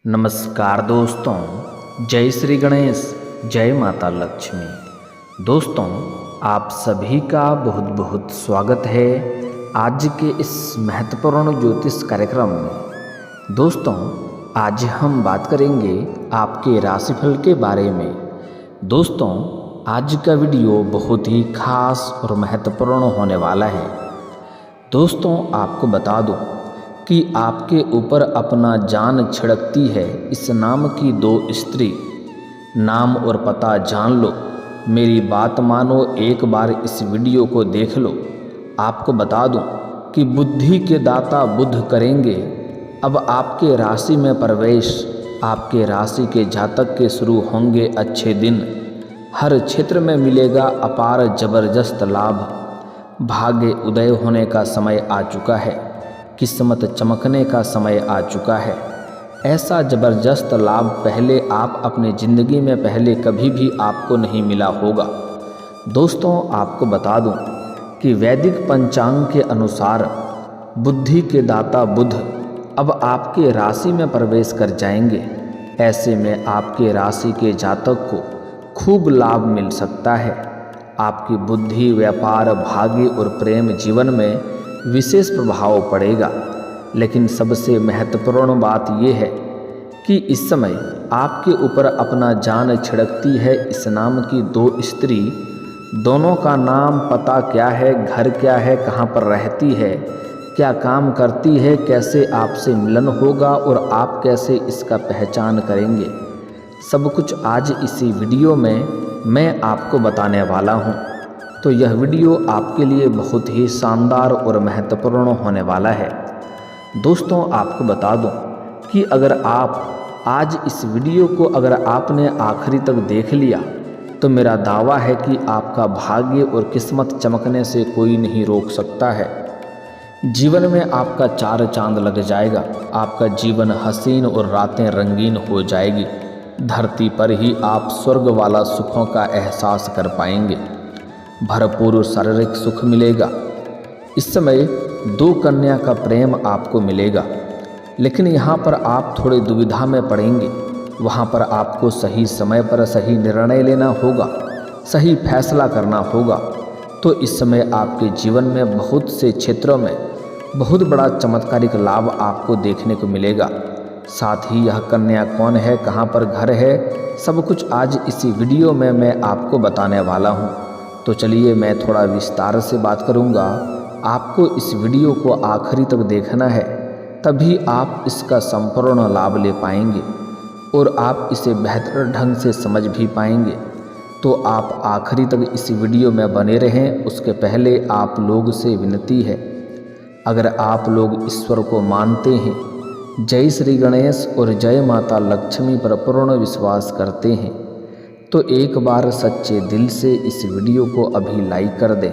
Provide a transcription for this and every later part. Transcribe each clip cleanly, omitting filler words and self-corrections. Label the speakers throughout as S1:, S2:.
S1: नमस्कार दोस्तों, जय श्री गणेश, जय माता लक्ष्मी। दोस्तों, आप सभी का बहुत बहुत स्वागत है आज के इस महत्वपूर्ण ज्योतिष कार्यक्रम में। दोस्तों, आज हम बात करेंगे आपके राशिफल के बारे में। दोस्तों, आज का वीडियो बहुत ही खास और महत्वपूर्ण होने वाला है। दोस्तों, आपको बता दूं कि आपके ऊपर अपना जान छिड़कती है इस नाम की दो स्त्री। नाम और पता जान लो, मेरी बात मानो, एक बार इस वीडियो को देख लो। आपको बता दूं कि बुद्धि के दाता बुध करेंगे अब आपके राशि में प्रवेश। आपके राशि के जातक के शुरू होंगे अच्छे दिन। हर क्षेत्र में मिलेगा अपार जबरदस्त लाभ। भाग्य उदय होने का समय आ चुका है, किस्मत चमकने का समय आ चुका है। ऐसा ज़बरदस्त लाभ पहले आप अपने ज़िंदगी में पहले कभी भी आपको नहीं मिला होगा। दोस्तों, आपको बता दूं कि वैदिक पंचांग के अनुसार बुद्धि के दाता बुध अब आपके राशि में प्रवेश कर जाएंगे। ऐसे में आपके राशि के जातक को खूब लाभ मिल सकता है। आपकी बुद्धि, व्यापार, भाग्य और प्रेम जीवन में विशेष प्रभाव पड़ेगा। लेकिन सबसे महत्वपूर्ण बात यह है कि इस समय आपके ऊपर अपना जान छिड़कती है इस नाम की दो स्त्री। दोनों का नाम पता क्या है, घर क्या है, कहाँ पर रहती है, क्या काम करती है, कैसे आपसे मिलन होगा और आप कैसे इसका पहचान करेंगे, सब कुछ आज इसी वीडियो में मैं आपको बताने वाला हूँ। तो यह वीडियो आपके लिए बहुत ही शानदार और महत्वपूर्ण होने वाला है। दोस्तों, आपको बता दूं कि अगर आप आज इस वीडियो को अगर आपने आखिरी तक देख लिया तो मेरा दावा है कि आपका भाग्य और किस्मत चमकने से कोई नहीं रोक सकता है। जीवन में आपका चार चांद लग जाएगा। आपका जीवन हसीन और रातें रंगीन हो जाएगी। धरती पर ही आप स्वर्ग वाला सुखों का एहसास कर पाएंगे। भरपूर शारीरिक सुख मिलेगा। इस समय दो कन्या का प्रेम आपको मिलेगा। लेकिन यहाँ पर आप थोड़े दुविधा में पड़ेंगे। वहाँ पर आपको सही समय पर सही निर्णय लेना होगा, सही फैसला करना होगा। तो इस समय आपके जीवन में बहुत से क्षेत्रों में बहुत बड़ा चमत्कारिक लाभ आपको देखने को मिलेगा। साथ ही यह कन्या कौन है, कहाँ पर घर है, सब कुछ आज इसी वीडियो में मैं आपको बताने वाला हूँ। तो चलिए, मैं थोड़ा विस्तार से बात करूंगा। आपको इस वीडियो को आखिरी तक देखना है, तभी आप इसका संपूर्ण लाभ ले पाएंगे और आप इसे बेहतर ढंग से समझ भी पाएंगे। तो आप आखिरी तक इस वीडियो में बने रहें। उसके पहले आप लोग से विनती है, अगर आप लोग ईश्वर को मानते हैं, जय श्री गणेश और जय माता लक्ष्मी पर पूर्ण विश्वास करते हैं, तो एक बार सच्चे दिल से इस वीडियो को अभी लाइक कर दें।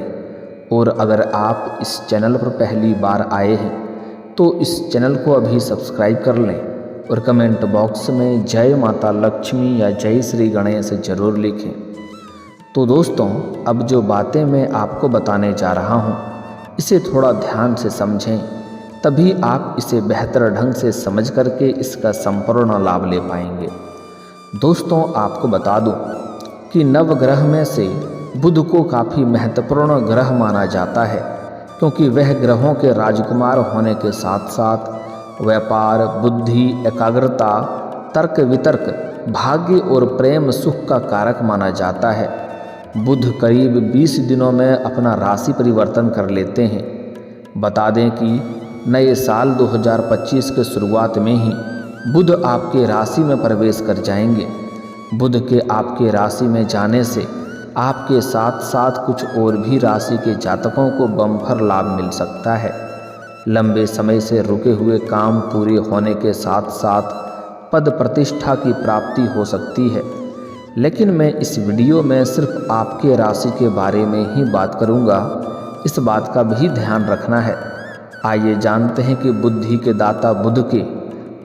S1: और अगर आप इस चैनल पर पहली बार आए हैं तो इस चैनल को अभी सब्सक्राइब कर लें और कमेंट बॉक्स में जय माता लक्ष्मी या जय श्री गणेश जरूर लिखें। तो दोस्तों, अब जो बातें मैं आपको बताने जा रहा हूँ, इसे थोड़ा ध्यान से समझें, तभी आप इसे बेहतर ढंग से समझ करके इसका संपूर्ण लाभ ले पाएंगे। दोस्तों, आपको बता दूं कि नवग्रह में से बुध को काफ़ी महत्वपूर्ण ग्रह माना जाता है, क्योंकि वह ग्रहों के राजकुमार होने के साथ साथ व्यापार, बुद्धि, एकाग्रता, तर्क वितर्क, भाग्य और प्रेम सुख का कारक माना जाता है। बुध करीब 20 दिनों में अपना राशि परिवर्तन कर लेते हैं। बता दें कि नए साल 2025 के शुरुआत में ही बुध आपके राशि में प्रवेश कर जाएंगे। बुध के आपके राशि में जाने से आपके साथ साथ कुछ और भी राशि के जातकों को बम्पर लाभ मिल सकता है। लंबे समय से रुके हुए काम पूरे होने के साथ साथ पद प्रतिष्ठा की प्राप्ति हो सकती है। लेकिन मैं इस वीडियो में सिर्फ आपके राशि के बारे में ही बात करूंगा। इस बात का भी ध्यान रखना है। आइए जानते हैं कि बुद्धि के दाता बुध के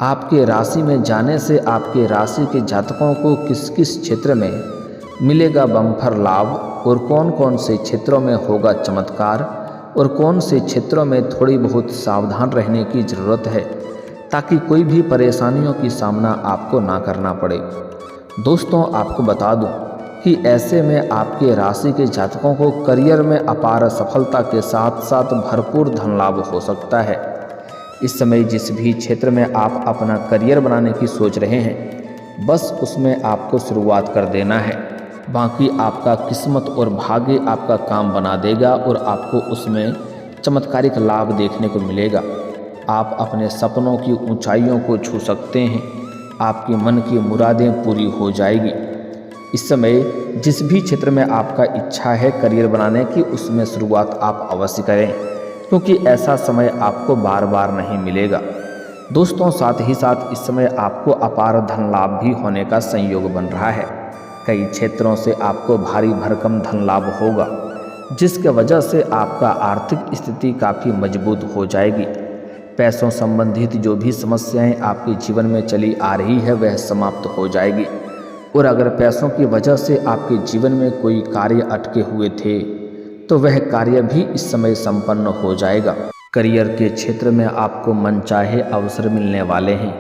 S1: आपके राशि में जाने से आपके राशि के जातकों को किस किस क्षेत्र में मिलेगा बम्पर लाभ और कौन कौन से क्षेत्रों में होगा चमत्कार और कौन से क्षेत्रों में थोड़ी बहुत सावधान रहने की ज़रूरत है। ताकि कोई भी परेशानियों की सामना आपको ना करना पड़े। दोस्तों, आपको बता दूं कि ऐसे में आपके राशि के जातकों को करियर में अपार सफलता के साथ साथ भरपूर धन लाभ हो सकता है। इस समय जिस भी क्षेत्र में आप अपना करियर बनाने की सोच रहे हैं, बस उसमें आपको शुरुआत कर देना है। बाकी आपका किस्मत और भाग्य आपका काम बना देगा और आपको उसमें चमत्कारिक लाभ देखने को मिलेगा। आप अपने सपनों की ऊंचाइयों को छू सकते हैं। आपके मन की मुरादें पूरी हो जाएगी। इस समय जिस भी क्षेत्र में आपका इच्छा है करियर बनाने की, उसमें शुरुआत आप अवश्य करें, क्योंकि ऐसा समय आपको बार बार नहीं मिलेगा। दोस्तों, साथ ही साथ इस समय आपको अपार धन लाभ भी होने का संयोग बन रहा है। कई क्षेत्रों से आपको भारी भरकम धन लाभ होगा, जिसके वजह से आपका आर्थिक स्थिति काफ़ी मजबूत हो जाएगी। पैसों संबंधित जो भी समस्याएं आपके जीवन में चली आ रही है, वह समाप्त हो जाएगी। और अगर पैसों की वजह से आपके जीवन में कोई कार्य अटके हुए थे, तो वह कार्य भी इस समय संपन्न हो जाएगा। करियर के क्षेत्र में आपको मनचाहे अवसर मिलने वाले हैं।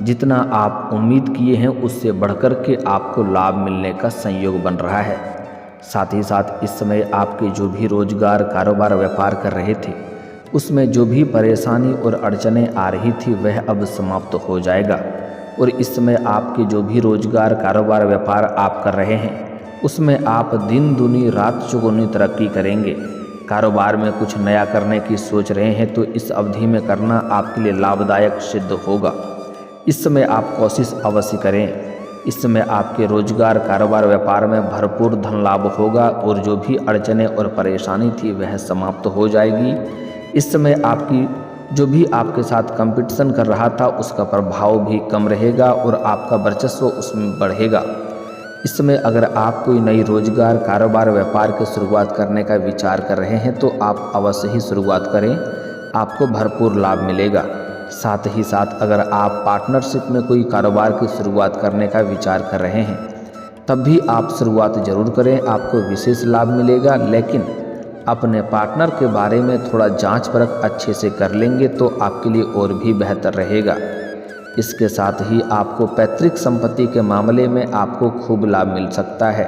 S1: जितना आप उम्मीद किए हैं उससे बढ़कर के आपको लाभ मिलने का संयोग बन रहा है। साथ ही साथ इस समय आपके जो भी रोजगार, कारोबार, व्यापार कर रहे थे, उसमें जो भी परेशानी और अड़चनें आ रही थी, वह अब समाप्त हो जाएगा। और इस समय आपके जो भी रोजगार, कारोबार, व्यापार आप कर रहे हैं, उसमें आप दिन दूनी रात चौगुनी तरक्की करेंगे। कारोबार में कुछ नया करने की सोच रहे हैं तो इस अवधि में करना आपके लिए लाभदायक सिद्ध होगा। इस समय आप कोशिश अवश्य करें। इस समय आपके रोजगार, कारोबार, व्यापार में भरपूर धन लाभ होगा और जो भी अड़चनें और परेशानी थी वह समाप्त हो जाएगी। इस समय आपकी जो भी आपके साथ कंपटीशन कर रहा था, उसका प्रभाव भी कम रहेगा और आपका वर्चस्व उसमें बढ़ेगा। इस समय अगर आप कोई नई रोजगार, कारोबार, व्यापार की शुरुआत करने का विचार कर रहे हैं तो आप अवश्य ही शुरुआत करें, आपको भरपूर लाभ मिलेगा। साथ ही साथ अगर आप पार्टनरशिप में कोई कारोबार की शुरुआत करने का विचार कर रहे हैं, तब भी आप शुरुआत जरूर करें, आपको विशेष लाभ मिलेगा। लेकिन अपने पार्टनर के बारे में थोड़ा जांच परख अच्छे से कर लेंगे तो आपके लिए और भी बेहतर रहेगा। इसके साथ ही आपको पैतृक संपत्ति के मामले में आपको खूब लाभ मिल सकता है।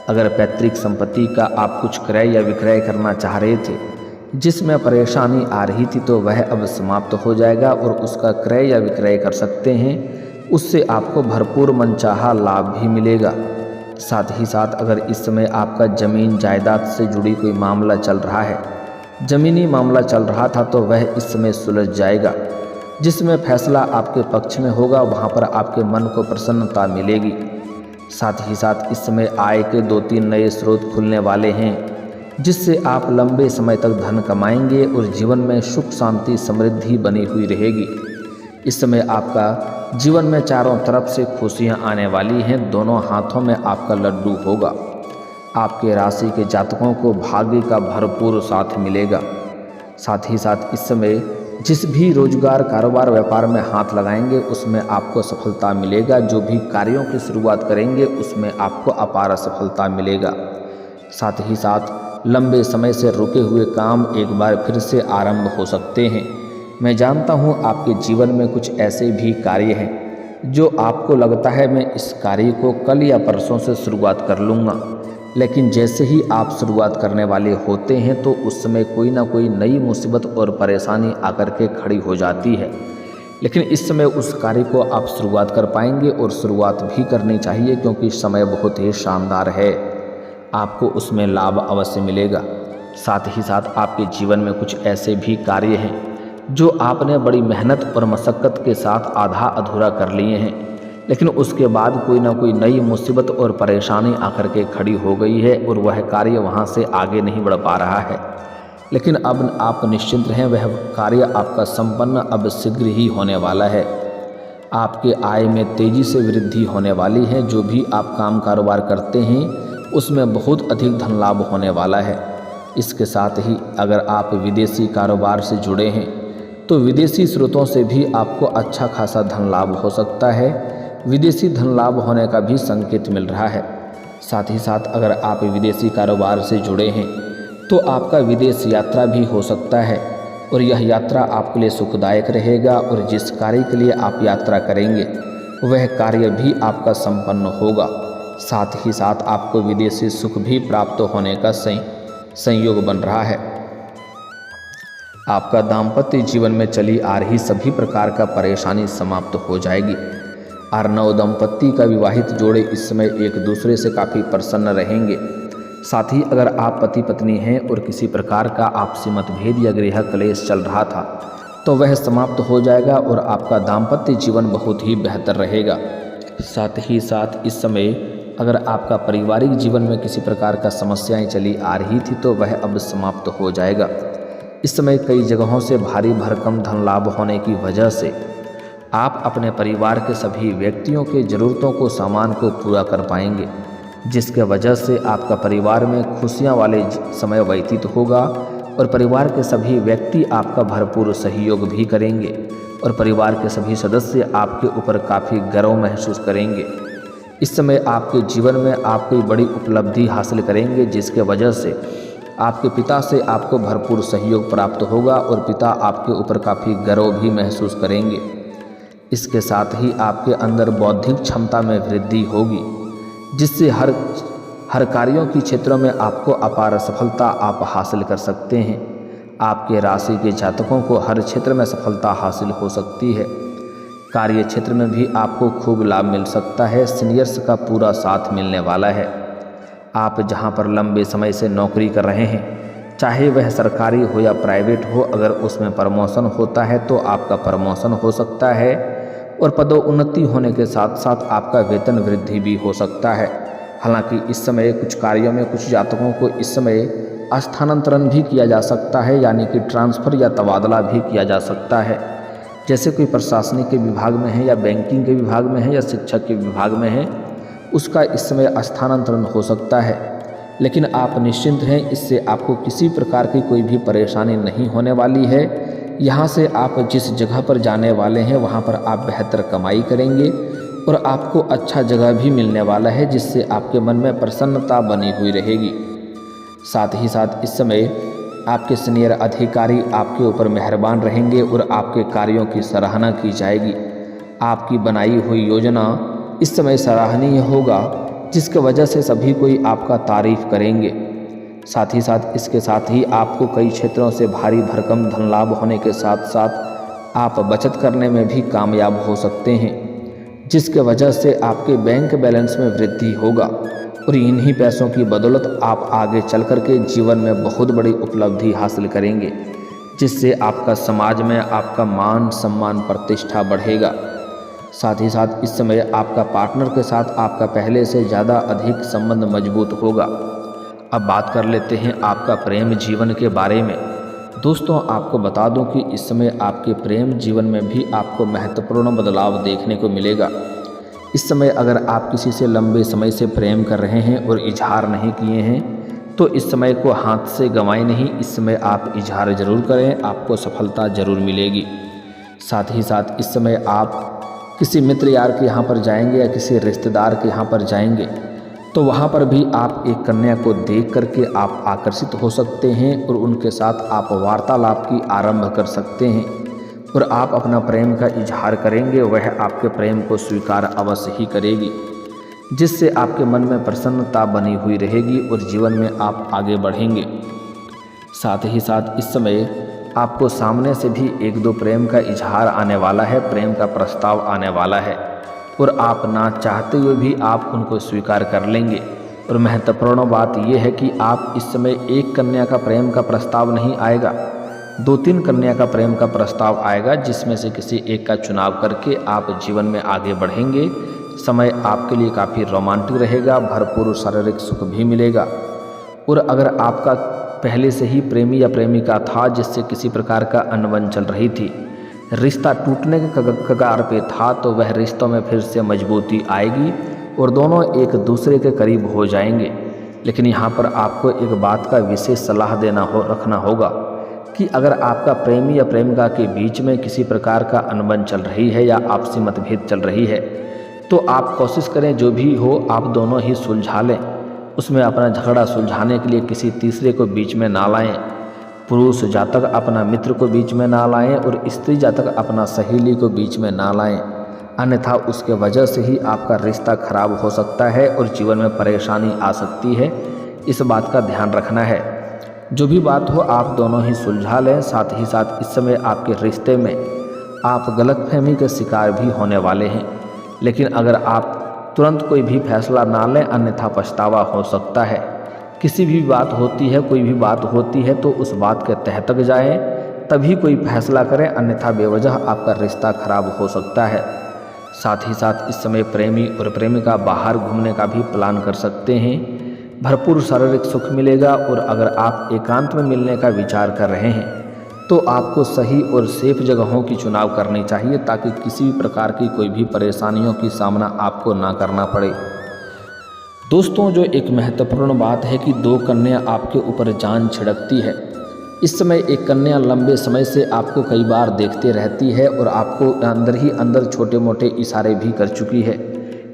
S1: अगर पैतृक संपत्ति का आप कुछ क्रय या विक्रय करना चाह रहे थे, जिसमें परेशानी आ रही थी, तो वह अब समाप्त हो जाएगा और उसका क्रय या विक्रय कर सकते हैं। उससे आपको भरपूर मनचाहा लाभ भी मिलेगा। साथ ही साथ अगर इस समय आपका ज़मीन जायदाद से जुड़ी कोई मामला चल रहा है, ज़मीनी मामला चल रहा था, तो वह इस समय सुलझ जाएगा। जिसमें फैसला आपके पक्ष में होगा, वहाँ पर आपके मन को प्रसन्नता मिलेगी। साथ ही साथ इस समय आय के 2-3 नए स्रोत खुलने वाले हैं, जिससे आप लंबे समय तक धन कमाएंगे और जीवन में सुख, शांति, समृद्धि बनी हुई रहेगी। इस समय आपका जीवन में चारों तरफ से खुशियां आने वाली हैं। दोनों हाथों में आपका लड्डू होगा। आपके राशि के जातकों को भाग्य का भरपूर साथ मिलेगा। साथ ही साथ इस समय जिस भी रोजगार, कारोबार, व्यापार में हाथ लगाएंगे, उसमें आपको सफलता मिलेगा। जो भी कार्यों की शुरुआत करेंगे, उसमें आपको अपार सफलता मिलेगा। साथ ही साथ लंबे समय से रुके हुए काम एक बार फिर से आरंभ हो सकते हैं। मैं जानता हूँ आपके जीवन में कुछ ऐसे भी कार्य हैं जो आपको लगता है मैं इस कार्य को कल या परसों से शुरुआत कर लूँगा, लेकिन जैसे ही आप शुरुआत करने वाले होते हैं तो उस समय कोई ना कोई नई मुसीबत और परेशानी आकर के खड़ी हो जाती है। लेकिन इस समय उस कार्य को आप शुरुआत कर पाएंगे और शुरुआत भी करनी चाहिए, क्योंकि समय बहुत ही शानदार है। आपको उसमें लाभ अवश्य मिलेगा। साथ ही साथ आपके जीवन में कुछ ऐसे भी कार्य हैं जो आपने बड़ी मेहनत और मशक्क़त के साथ आधा अधूरा कर लिए हैं, लेकिन उसके बाद कोई ना कोई नई मुसीबत और परेशानी आकर के खड़ी हो गई है और वह कार्य वहाँ से आगे नहीं बढ़ पा रहा है। लेकिन अब आप निश्चिंत रहें, वह कार्य आपका संपन्न अब शीघ्र ही होने वाला है। आपके आय में तेज़ी से वृद्धि होने वाली है। जो भी आप काम कारोबार करते हैं, उसमें बहुत अधिक धन लाभ होने वाला है। इसके साथ ही अगर आप विदेशी कारोबार से जुड़े हैं, तो विदेशी स्रोतों से भी आपको अच्छा खासा धन लाभ हो सकता है। विदेशी धन लाभ होने का भी संकेत मिल रहा है। साथ ही साथ अगर आप विदेशी कारोबार से जुड़े हैं तो आपका विदेश यात्रा भी हो सकता है। और यह यात्रा आपके लिए सुखदायक रहेगा और जिस कार्य के लिए आप यात्रा करेंगे वह कार्य भी आपका संपन्न होगा। साथ ही साथ आपको विदेशी सुख भी प्राप्त होने का संयोग बन रहा है। आपका दाम्पत्य जीवन में चली आ रही सभी प्रकार का परेशानी समाप्त हो जाएगी और नव दंपत्ति का विवाहित जोड़े इस समय एक दूसरे से काफ़ी प्रसन्न रहेंगे। साथ ही अगर आप पति पत्नी हैं और किसी प्रकार का आपसी मतभेद या गृह क्लेश चल रहा था तो वह समाप्त हो जाएगा और आपका दाम्पत्य जीवन बहुत ही बेहतर रहेगा। साथ ही साथ इस समय अगर आपका पारिवारिक जीवन में किसी प्रकार का समस्याएं चली आ रही थी तो वह अब समाप्त हो जाएगा। इस समय कई जगहों से भारी भरकम धन लाभ होने की वजह से आप अपने परिवार के सभी व्यक्तियों के ज़रूरतों को सामान को पूरा कर पाएंगे, जिसके वजह से आपका परिवार में खुशियां वाले समय व्यतीत होगा और परिवार के सभी व्यक्ति आपका भरपूर सहयोग भी करेंगे और परिवार के सभी सदस्य आपके ऊपर काफ़ी गर्व महसूस करेंगे। इस समय आपके जीवन में आप कोई बड़ी उपलब्धि हासिल करेंगे, जिसके वजह से आपके पिता से आपको भरपूर सहयोग प्राप्त होगा और पिता आपके ऊपर काफ़ी गर्व भी महसूस करेंगे। इसके साथ ही आपके अंदर बौद्धिक क्षमता में वृद्धि होगी, जिससे हर कार्यों की क्षेत्रों में आपको अपार सफलता आप हासिल कर सकते हैं। आपके राशि के जातकों को हर क्षेत्र में सफलता हासिल हो सकती है। कार्य क्षेत्र में भी आपको खूब लाभ मिल सकता है। सीनियर्स का पूरा साथ मिलने वाला है। आप जहां पर लंबे समय से नौकरी कर रहे हैं, चाहे वह सरकारी हो या प्राइवेट हो, अगर उसमें प्रमोशन होता है तो आपका प्रमोशन हो सकता है और पदोन्नति होने के साथ साथ आपका वेतन वृद्धि भी हो सकता है। हालांकि इस समय कुछ कार्यों में कुछ जातकों को इस समय स्थानांतरण भी किया जा सकता है, यानी कि ट्रांसफ़र या तबादला भी किया जा सकता है। जैसे कोई प्रशासनिक के विभाग में है या बैंकिंग के विभाग में है या शिक्षक के विभाग में है, उसका इस समय स्थानांतरण हो सकता है। लेकिन आप निश्चिंत हैं, इससे आपको किसी प्रकार की कोई भी परेशानी नहीं होने वाली है। यहाँ से आप जिस जगह पर जाने वाले हैं वहाँ पर आप बेहतर कमाई करेंगे और आपको अच्छा जगह भी मिलने वाला है, जिससे आपके मन में प्रसन्नता बनी हुई रहेगी। साथ ही साथ इस समय आपके सीनियर अधिकारी आपके ऊपर मेहरबान रहेंगे और आपके कार्यों की सराहना की जाएगी। आपकी बनाई हुई योजना इस समय सराहनीय होगा, जिसके वजह से सभी कोई आपका तारीफ करेंगे। साथ ही साथ इसके साथ ही आपको कई क्षेत्रों से भारी भरकम धन लाभ होने के साथ साथ आप बचत करने में भी कामयाब हो सकते हैं, जिसके वजह से आपके बैंक बैलेंस में वृद्धि होगा और इन्हीं पैसों की बदौलत आप आगे चल कर के जीवन में बहुत बड़ी उपलब्धि हासिल करेंगे, जिससे आपका समाज में आपका मान सम्मान प्रतिष्ठा बढ़ेगा। साथ ही साथ इस समय आपका पार्टनर के साथ आपका पहले से ज़्यादा अधिक संबंध मजबूत होगा। अब बात कर लेते हैं आपका प्रेम जीवन के बारे में। दोस्तों, आपको बता दूं कि इस समय आपके प्रेम जीवन में भी आपको महत्वपूर्ण बदलाव देखने को मिलेगा। इस समय अगर आप किसी से लंबे समय से प्रेम कर रहे हैं और इजहार नहीं किए हैं तो इस समय को हाथ से गंवाएं नहीं, इस समय आप इजहार ज़रूर करें, आपको सफलता ज़रूर मिलेगी। साथ ही साथ इस समय आप किसी मित्र यार के यहाँ पर जाएंगे या किसी रिश्तेदार के यहाँ पर जाएंगे तो वहाँ पर भी आप एक कन्या को देख करके आप आकर्षित हो सकते हैं और उनके साथ आप वार्तालाप की आरंभ कर सकते हैं और आप अपना प्रेम का इजहार करेंगे। वह आपके प्रेम को स्वीकार अवश्य ही करेगी, जिससे आपके मन में प्रसन्नता बनी हुई रहेगी और जीवन में आप आगे बढ़ेंगे। साथ ही साथ इस समय आपको सामने से भी एक दो प्रेम का इजहार आने वाला है, प्रेम का प्रस्ताव आने वाला है और आप ना चाहते हुए भी आप उनको स्वीकार कर लेंगे। और महत्वपूर्ण बात यह है कि आप इस समय एक कन्या का प्रेम का प्रस्ताव नहीं आएगा, 2-3 कन्या का प्रेम का प्रस्ताव आएगा, जिसमें से किसी एक का चुनाव करके आप जीवन में आगे बढ़ेंगे। समय आपके लिए काफ़ी रोमांटिक रहेगा, भरपूर शारीरिक सुख भी मिलेगा। और अगर आपका पहले से ही प्रेमी या प्रेमिका था जिससे किसी प्रकार का अनबन चल रही थी, रिश्ता टूटने के कगार पे था, तो वह रिश्तों में फिर से मजबूती आएगी और दोनों एक दूसरे के करीब हो जाएंगे। लेकिन यहाँ पर आपको एक बात का विशेष सलाह रखना होगा कि अगर आपका प्रेमी या प्रेमिका के बीच में किसी प्रकार का अनबन चल रही है या आपसी मतभेद चल रही है तो आप कोशिश करें जो भी हो आप दोनों ही सुलझा लें। उसमें अपना झगड़ा सुलझाने के लिए किसी तीसरे को बीच में ना लाएं। पुरुष जातक अपना मित्र को बीच में ना लाएं और स्त्री जातक अपना सहेली को बीच में ना लाएं, अन्यथा उसके वजह से ही आपका रिश्ता खराब हो सकता है और जीवन में परेशानी आ सकती है। इस बात का ध्यान रखना है। जो भी बात हो आप दोनों ही सुलझा लें। साथ ही साथ इस समय आपके रिश्ते में आप गलतफहमी के शिकार भी होने वाले हैं, लेकिन अगर आप तुरंत कोई भी फैसला ना लें अन्यथा पछतावा हो सकता है। किसी भी बात होती है, कोई भी बात होती है तो उस बात के तह तक जाएं, तभी कोई फैसला करें, अन्यथा बेवजह आपका रिश्ता खराब हो सकता है। साथ ही साथ इस समय प्रेमी और प्रेमिका बाहर घूमने का भी प्लान कर सकते हैं। भरपूर शारीरिक सुख मिलेगा और अगर आप एकांत में मिलने का विचार कर रहे हैं तो आपको सही और सेफ जगहों की चुनाव करनी चाहिए ताकि किसी भी प्रकार की कोई भी परेशानियों की सामना आपको ना करना पड़े। दोस्तों, जो एक महत्वपूर्ण बात है कि 2 कन्या आपके ऊपर जान छिड़कती है। इस समय एक कन्या लंबे समय से आपको कई बार देखते रहती है और आपको अंदर ही अंदर छोटे मोटे इशारे भी कर चुकी है,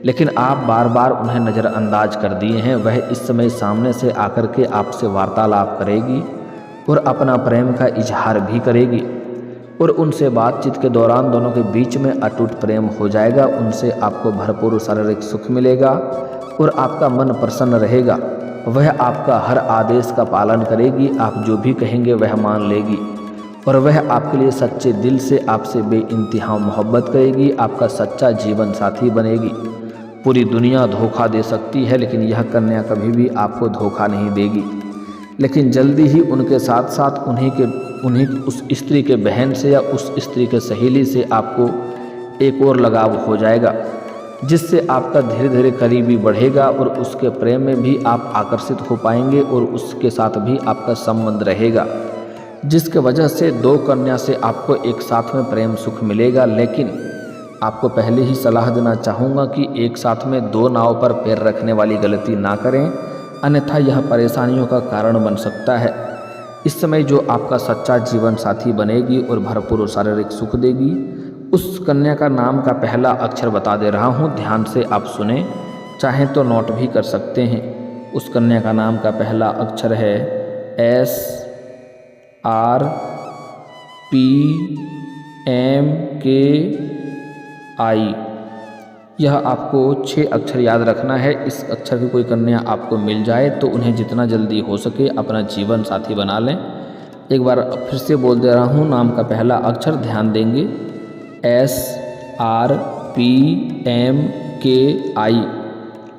S1: लेकिन आप बार बार उन्हें नज़रअंदाज कर दिए हैं। वह इस समय सामने से आकर के आपसे वार्तालाप करेगी और अपना प्रेम का इजहार भी करेगी और उनसे बातचीत के दौरान दोनों के बीच में अटूट प्रेम हो जाएगा। उनसे आपको भरपूर शारीरिक सुख मिलेगा और आपका मन प्रसन्न रहेगा। वह आपका हर आदेश का पालन करेगी, आप जो भी कहेंगे वह मान लेगी और वह आपके लिए सच्चे दिल से आपसे बेइंतहा मोहब्बत करेगी, आपका सच्चा जीवन साथी बनेगी। पूरी दुनिया धोखा दे सकती है लेकिन यह कन्या कभी भी आपको धोखा नहीं देगी। लेकिन जल्दी ही उनके साथ साथ उन्हीं उस स्त्री के बहन से या उस स्त्री के सहेली से आपको एक और लगाव हो जाएगा, जिससे आपका धीरे धीरे करीबी बढ़ेगा और उसके प्रेम में भी आप आकर्षित हो पाएंगे और उसके साथ भी आपका संबंध रहेगा, जिसके वजह से 2 कन्या से आपको एक साथ में प्रेम सुख मिलेगा। लेकिन आपको पहले ही सलाह देना चाहूँगा कि एक साथ में 2 नाव पर पैर रखने वाली गलती ना करें, अन्यथा यह परेशानियों का कारण बन सकता है। इस समय जो आपका सच्चा जीवन साथी बनेगी और भरपूर शारीरिक सुख देगी, उस कन्या का नाम का पहला अक्षर बता दे रहा हूँ, ध्यान से आप सुने, चाहें तो नोट भी कर सकते हैं। उस कन्या का नाम का पहला अक्षर है SRPMKI। यह आपको 6 अक्षर याद रखना है। इस अक्षर की कोई कन्या आपको मिल जाए तो उन्हें जितना जल्दी हो सके अपना जीवन साथी बना लें। एक बार फिर से बोल दे रहा हूँ, नाम का पहला अक्षर ध्यान देंगे SRPMKI।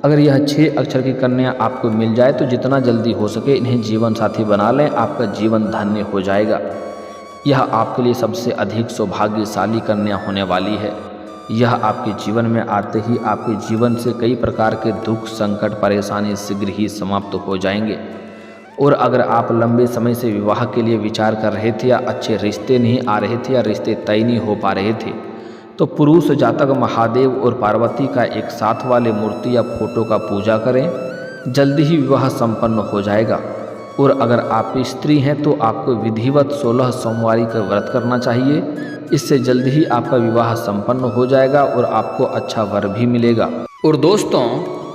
S1: अगर यह 6 अक्षर की कन्या आपको मिल जाए तो जितना जल्दी हो सके इन्हें जीवन साथी बना लें, आपका जीवन धन्य हो जाएगा। यह आपके लिए सबसे अधिक सौभाग्यशाली कन्या होने वाली है। यह आपके जीवन में आते ही आपके जीवन से कई प्रकार के दुख, संकट, परेशानी शीघ्र ही समाप्त हो जाएंगे। और अगर आप लंबे समय से विवाह के लिए विचार कर रहे थे या अच्छे रिश्ते नहीं आ रहे थे या रिश्ते तय नहीं हो पा रहे थे, तो पुरुष जातक महादेव और पार्वती का एक साथ वाले मूर्ति या फोटो का पूजा करें, जल्दी ही विवाह संपन्न हो जाएगा। और अगर आप स्त्री हैं तो आपको विधिवत 16 सोमवारी का व्रत करना चाहिए, इससे जल्दी ही आपका विवाह संपन्न हो जाएगा और आपको अच्छा वर भी मिलेगा। और दोस्तों,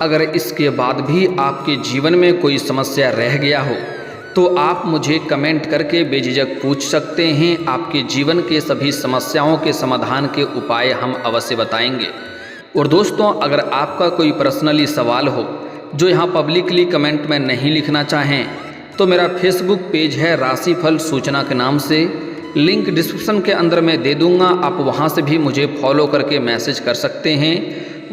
S1: अगर इसके बाद भी आपके जीवन में कोई समस्या रह गया हो तो आप मुझे कमेंट करके बेझिझक पूछ सकते हैं। आपके जीवन के सभी समस्याओं के समाधान के उपाय हम अवश्य बताएंगे। और दोस्तों, अगर आपका कोई पर्सनली सवाल हो जो यहाँ पब्लिकली कमेंट में नहीं लिखना चाहें तो मेरा फेसबुक पेज है राशिफल सूचना के नाम से, लिंक डिस्क्रिप्शन के अंदर मैं दे दूंगा। आप वहां से भी मुझे फॉलो करके मैसेज कर सकते हैं।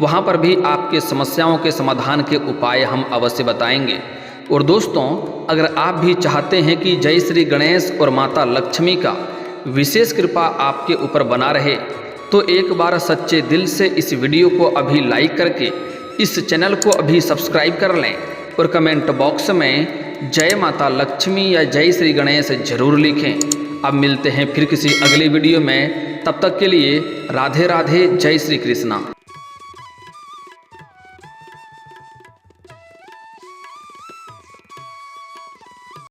S1: वहां पर भी आपके समस्याओं के समाधान के उपाय हम अवश्य बताएंगे। और दोस्तों, अगर आप भी चाहते हैं कि जय श्री गणेश और माता लक्ष्मी का विशेष कृपा आपके ऊपर बना रहे तो एक बार सच्चे दिल से इस वीडियो को अभी लाइक करके इस चैनल को अभी सब्सक्राइब कर लें और कमेंट बॉक्स में जय माता लक्ष्मी या जय श्री गणेश जरूर लिखें। अब मिलते हैं फिर किसी अगले वीडियो में, तब तक के लिए राधे राधे, जय श्री कृष्णा।